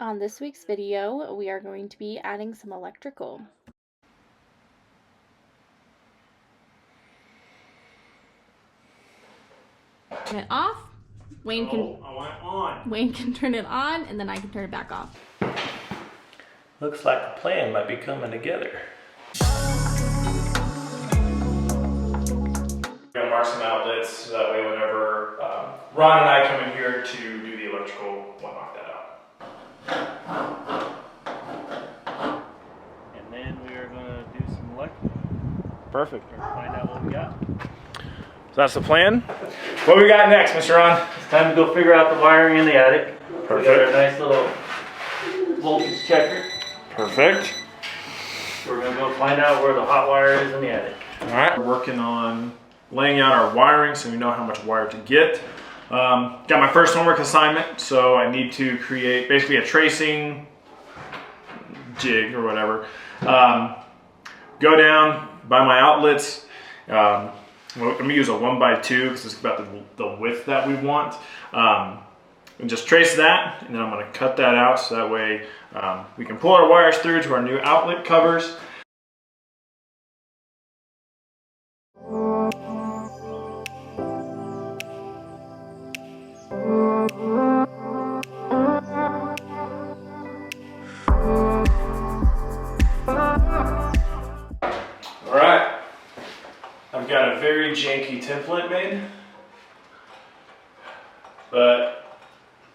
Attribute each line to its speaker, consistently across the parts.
Speaker 1: On this week's video, we are going to be adding some electrical. Turn it off. Wayne can.
Speaker 2: I want it on.
Speaker 1: Wayne can turn it on, and then I can turn it back off.
Speaker 2: Looks like the plan might be coming together. We're gonna mark some outlets so that way whenever Ron and I come in here to do the electrical, we'll knock that out. And then we are gonna do some electrical. Perfect. We're gonna find out what we got. So that's the plan. What we got next, Mr. Ron?
Speaker 3: It's time to go figure out the wiring in the attic.
Speaker 2: Perfect.
Speaker 3: We got our nice little voltage checker.
Speaker 2: Perfect.
Speaker 3: So we're gonna go find out where the hot wire is in the attic.
Speaker 2: All right, we're working on laying out our wiring so we know how much wire to get. Got my first homework assignment, so I need to create basically a tracing jig or whatever. Go down, buy my outlets. I'm gonna use a 1x2 because it's about the width that we want. And just trace that, and then I'm gonna cut that out so that way we can pull our wires through to our new outlet covers. Alright, I've got a very janky template made, but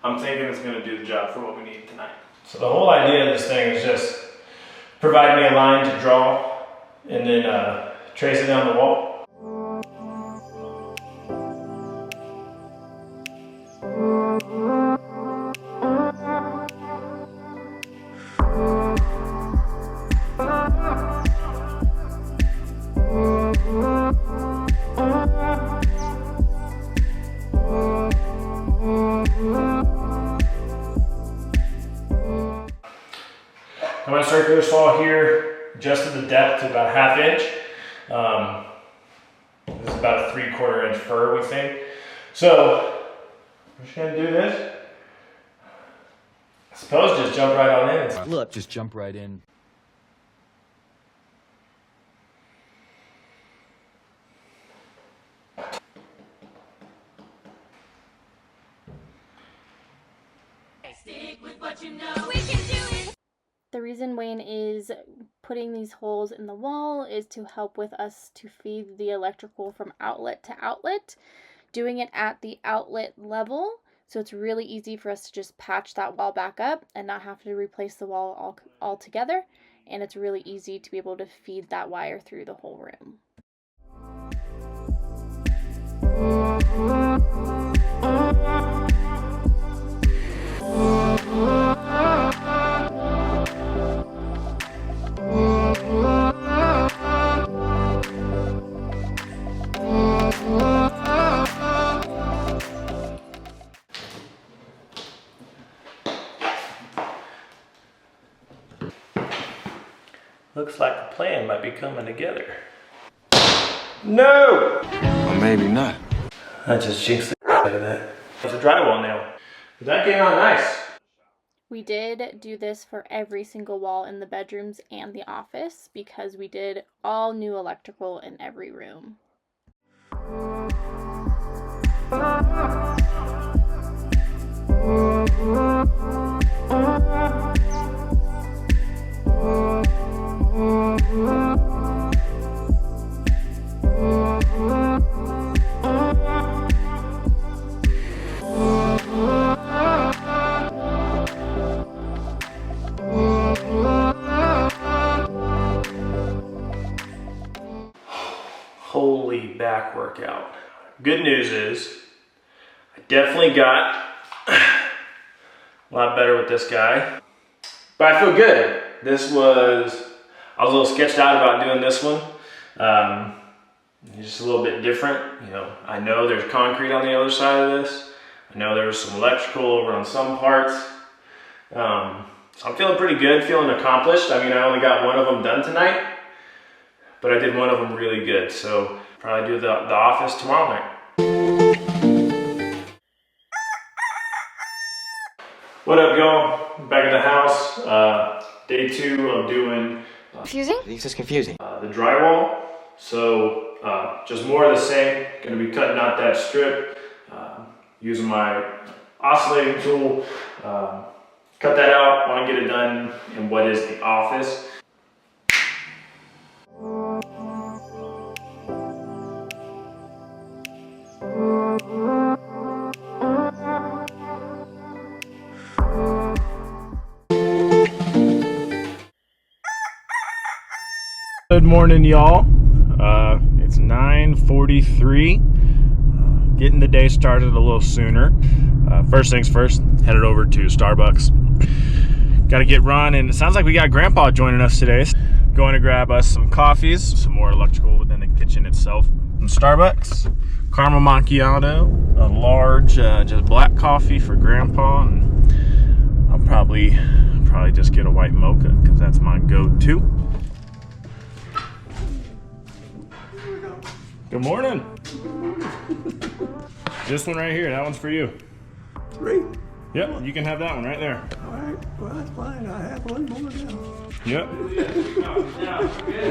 Speaker 2: I'm thinking it's going to do the job for what we need tonight. So the whole idea of this thing is just provide me a line to draw and then trace it down the wall. I'm going to circular saw here, adjusted the depth to about 1/2 inch. This is about a 3/4 inch fur, we think. So, I'm just going to do this. I suppose just jump right on in.
Speaker 4: Look, just jump right in.
Speaker 1: Stick with what you know. We can do it. The reason Wayne is putting these holes in the wall is to help with us to feed the electrical from outlet to outlet, doing it at the outlet level. So it's really easy for us to just patch that wall back up and not have to replace the wall altogether. And it's really easy to be able to feed that wire through the whole room.
Speaker 2: Looks like the plan might be coming together. No!
Speaker 4: Or maybe not.
Speaker 2: I just jinxed the out of that. It's a drywall nail. But that came out nice.
Speaker 1: We did do this for every single wall in the bedrooms and the office because we did all new electrical in every room.
Speaker 2: Holy back workout. Good news is, I definitely got a lot better with this guy. But I feel good. I was a little sketched out about doing this one. Just a little bit different. You know, I know there's concrete on the other side of this. I know there was some electrical over on some parts. So I'm feeling pretty good, feeling accomplished. I mean, I only got one of them done tonight, but I did one of them really good. So probably do the office tomorrow night. What up, y'all? Back in the house. Day 2 of doing
Speaker 5: Confusing?
Speaker 4: This is confusing.
Speaker 2: the drywall. So just more of the same. Going to be cutting out that strip, using my oscillating tool. Cut that out. Want to get it done in what is the office. Good morning, y'all. It's 9:43. Getting the day started a little sooner. First things first, headed over to Starbucks. Got to get Ron, and it sounds like we got Grandpa joining us today. Going to grab us some coffees, some more electrical within the kitchen itself. From Starbucks, caramel macchiato, a large just black coffee for Grandpa, and I'll probably just get a white mocha because that's my go-to. Good morning. This one right here, that one's for you.
Speaker 6: Great.
Speaker 2: Yep, you can have that one right there.
Speaker 6: All right. Well, that's fine. I have one more now.
Speaker 2: Yep.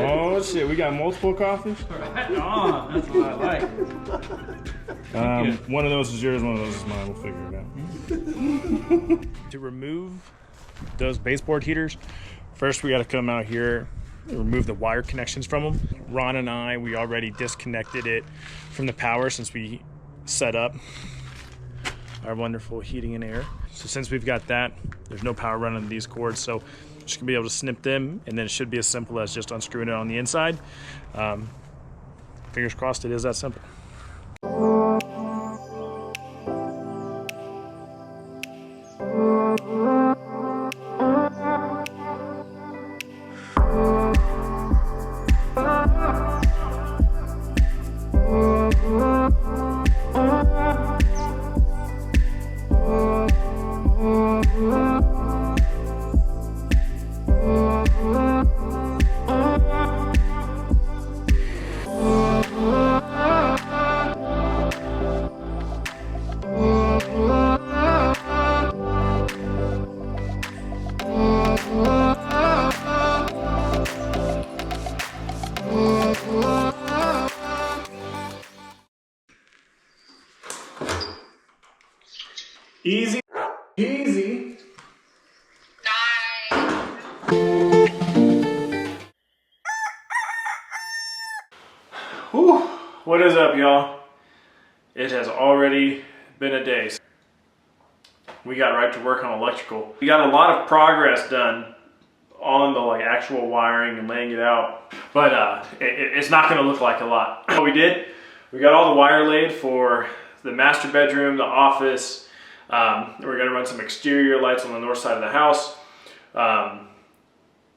Speaker 2: Oh shit, we got multiple coffees?
Speaker 3: Right on, that's what I like.
Speaker 2: One of those is yours, one of those is mine. We'll figure it out. To remove those baseboard heaters, first we got to come out here and remove the wire connections from them. Ron and I, we already disconnected it from the power since we set up our wonderful heating and air. So since we've got that, there's no power running these cords, so just gonna be able to snip them, and then it should be as simple as just unscrewing it on the inside. Fingers crossed it is that simple. Easy, easy. Whew. What is up, y'all? It has already been a day. We got right to work on electrical. We got a lot of progress done on the actual wiring and laying it out, but it's not going to look like a lot. What we did, we got all the wire laid for the master bedroom, the office. We're going to run some exterior lights on the north side of the house, and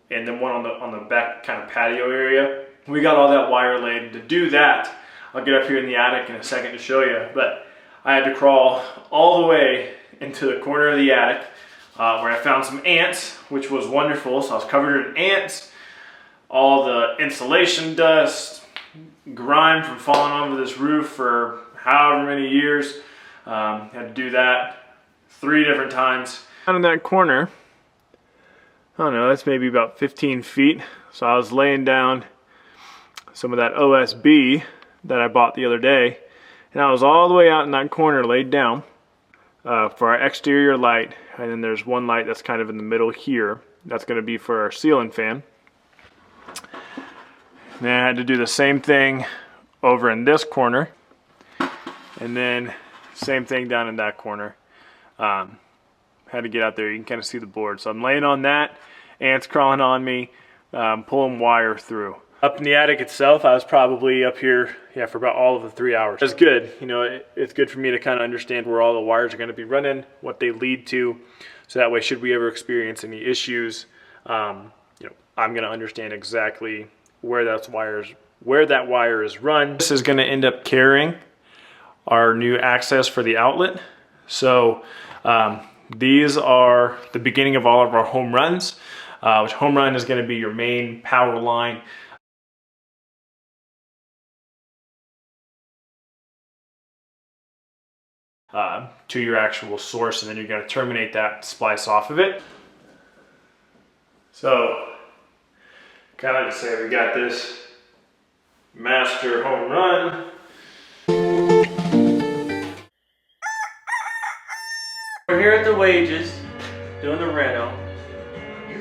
Speaker 2: then one on the back kind of patio area. We got all that wire laid. To do that, I'll get up here in the attic in a second to show you, but I had to crawl all the way into the corner of the attic where I found some ants, which was wonderful. So I was covered in ants, all the insulation dust, grime from falling over this roof for however many years. Had to do that 3 different times. Down in that corner, I don't know, that's maybe about 15 feet. So I was laying down some of that OSB that I bought the other day, and I was all the way out in that corner laid down for our exterior light, and then there's one light that's kind of in the middle here. That's going to be for our ceiling fan. And then I had to do the same thing over in this corner, and then same thing down in that corner. Had to get out there. You can kind of see the board. So I'm laying on that, ants crawling on me, pulling wire through. Up in the attic itself, I was probably up here, for about all of the 3 hours. It's good, it's good for me to kind of understand where all the wires are going to be running, what they lead to, so that way, should we ever experience any issues, I'm going to understand exactly where that wire is run. This is going to end up carrying our new access for the outlet. So these are the beginning of all of our home runs, which home run is going to be your main power line. to your actual source, and then you're going to terminate that splice off of it. So, kind of like to say we got this master home run.
Speaker 3: We're here at the Wages, doing the reno.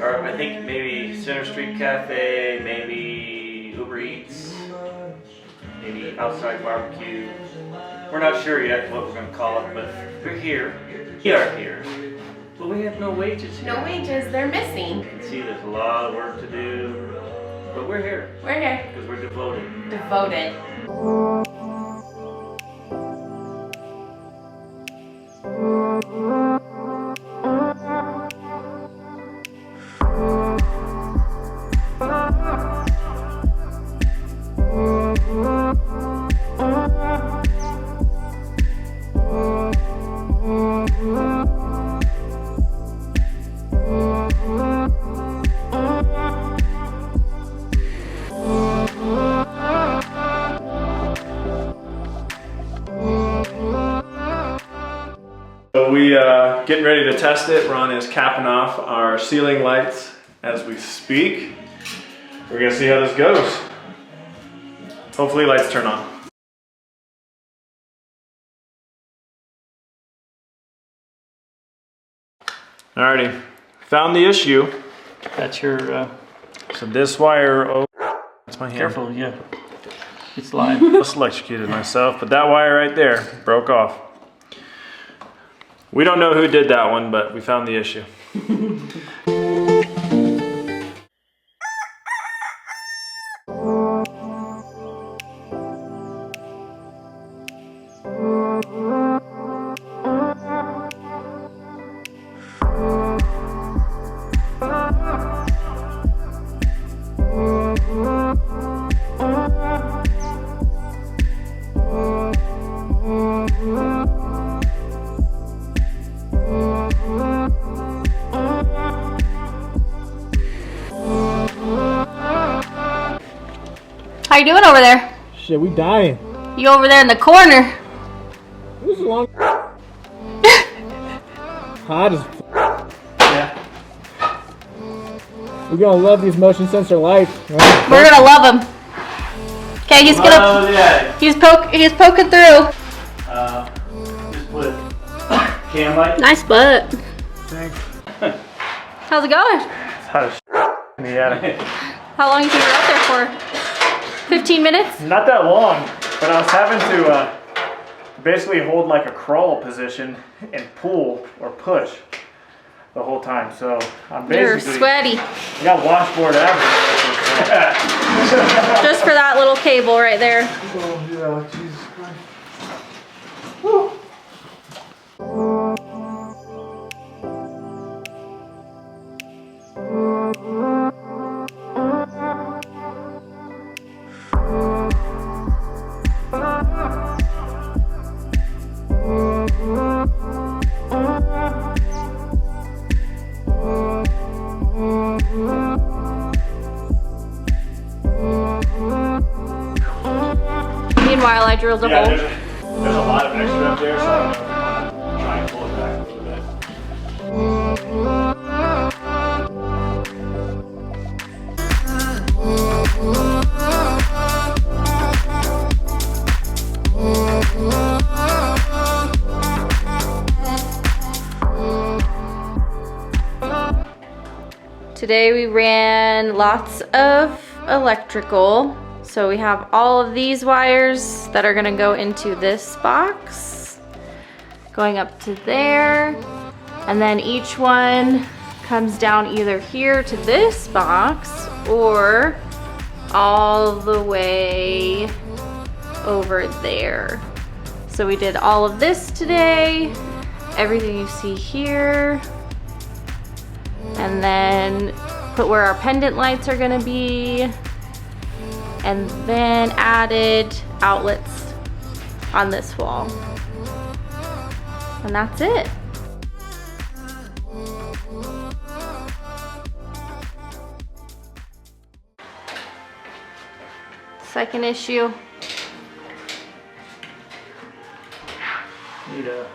Speaker 3: Or I think maybe Center Street Cafe, maybe Uber Eats, maybe Outside Barbecue. We're not sure yet what we're going to call it, but we're here. We are here. But we have no wages here.
Speaker 5: No wages, they're missing.
Speaker 3: You can see there's a lot of work to do, but we're here.
Speaker 5: We're here.
Speaker 3: Because we're devoted.
Speaker 5: Devoted.
Speaker 2: So we getting ready to test it. Ron is capping off our ceiling lights as we speak. We're gonna see how this goes. Hopefully lights turn on. Alrighty, found the issue.
Speaker 3: That's your,
Speaker 2: So this wire, oh, that's my hand.
Speaker 3: careful, yeah. It's live.
Speaker 2: Just electrocuted myself, but that wire right there broke off. We don't know who did that one, but we found the issue.
Speaker 1: How you doing over there?
Speaker 7: Shit, we dying.
Speaker 1: You over there in the corner.
Speaker 7: This is long. Hot as
Speaker 3: Yeah.
Speaker 7: We're gonna love these motion sensor lights. Right?
Speaker 1: We're gonna love him. Okay, he's gonna.
Speaker 3: Oh, yeah.
Speaker 1: He's poking through.
Speaker 3: Just put cam light.
Speaker 1: Nice butt.
Speaker 2: Thanks.
Speaker 1: How's it going?
Speaker 2: It's hot as in the attic.
Speaker 1: How long do you think you're out there for? 15 minutes?
Speaker 2: Not that long, but I was having to basically hold like a crawl position and pull or push the whole time. So I'm
Speaker 1: You're
Speaker 2: basically
Speaker 1: sweaty.
Speaker 2: I got washboard average.
Speaker 1: Just for that little cable right there.
Speaker 2: Oh yeah, Jesus Christ.
Speaker 1: Meanwhile, I drilled a
Speaker 2: Yeah,
Speaker 1: hole.
Speaker 2: there's a lot of extra up there, so I don't know if I want to try and pull it back a little bit.
Speaker 1: Today we ran lots of electrical. So we have all of these wires that are gonna go into this box, going up to there, and then each one comes down either here to this box or all the way over there. So we did all of this today, everything you see here, and then put where our pendant lights are gonna be, and then added outlets on this wall. And that's it. Second issue.
Speaker 3: Need a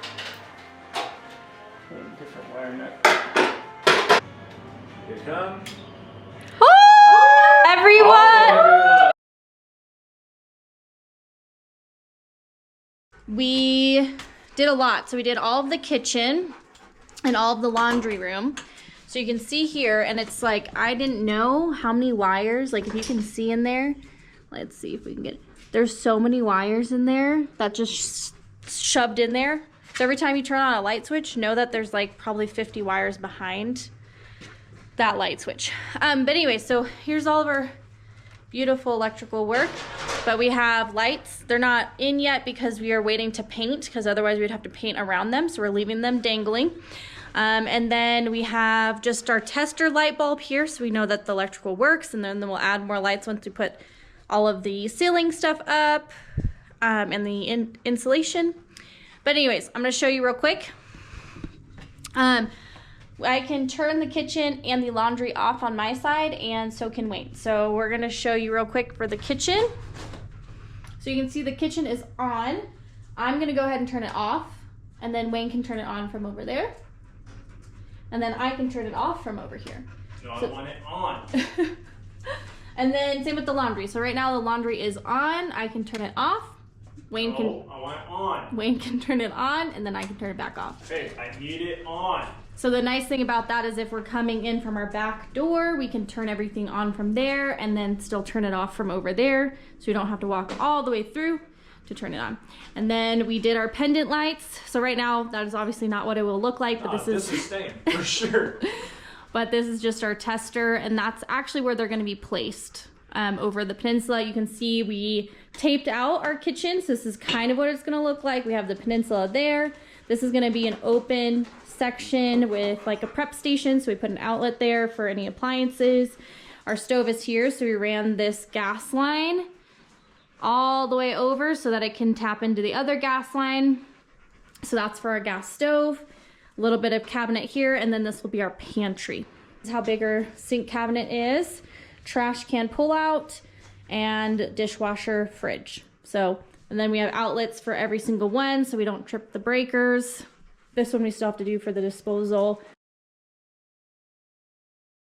Speaker 2: Here it comes.
Speaker 1: Everyone! We did a lot. So we did all of the kitchen and all of the laundry room. So you can see here, and it's like, I didn't know how many wires, like if you can see in there, let's see if we can get, there's so many wires in there that just shoved in there. So every time you turn on a light switch, know that there's like probably 50 wires behind that light switch. But anyway, so here's all of our beautiful electrical work, but we have lights. They're not in yet because we are waiting to paint, because otherwise we'd have to paint around them. So we're leaving them dangling. And then we have just our tester light bulb here, so we know that the electrical works, and then we'll add more lights once we put all of the ceiling stuff up and the insulation. But anyways, I'm gonna show you real quick. I can turn the kitchen and the laundry off on my side, and so can Wayne. So we're gonna show you real quick for the kitchen. So you can see the kitchen is on. I'm gonna go ahead and turn it off, and then Wayne can turn it on from over there. And then I can turn it off from over here.
Speaker 2: No, I want it on.
Speaker 1: And then same with the laundry. So right now the laundry is on. I can turn it off. Wayne can.
Speaker 2: No, I want it on.
Speaker 1: Wayne can turn it on, and then I can turn it back off.
Speaker 2: Hey, I need it on.
Speaker 1: So the nice thing about that is if we're coming in from our back door, we can turn everything on from there and then still turn it off from over there. So we don't have to walk all the way through to turn it on. And then we did our pendant lights. So right now, that is obviously not what it will look like, but
Speaker 2: this is staying, for sure.
Speaker 1: But this is just our tester, and that's actually where they're gonna be placed. Over the peninsula, you can see we taped out our kitchen. So this is kind of what it's gonna look like. We have the peninsula there. This is gonna be an open section with like a prep station. So we put an outlet there for any appliances. Our stove is here. So we ran this gas line all the way over so that it can tap into the other gas line. So that's for our gas stove. A little bit of cabinet here, and then this will be our pantry. This is how big our sink cabinet is. Trash can pull out and dishwasher, fridge. So, and then we have outlets for every single one so we don't trip the breakers. This one we still have to do for the disposal.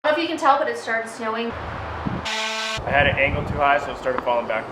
Speaker 1: I don't know if you can tell, but it started snowing.
Speaker 2: I had it angled too high, so it started falling back.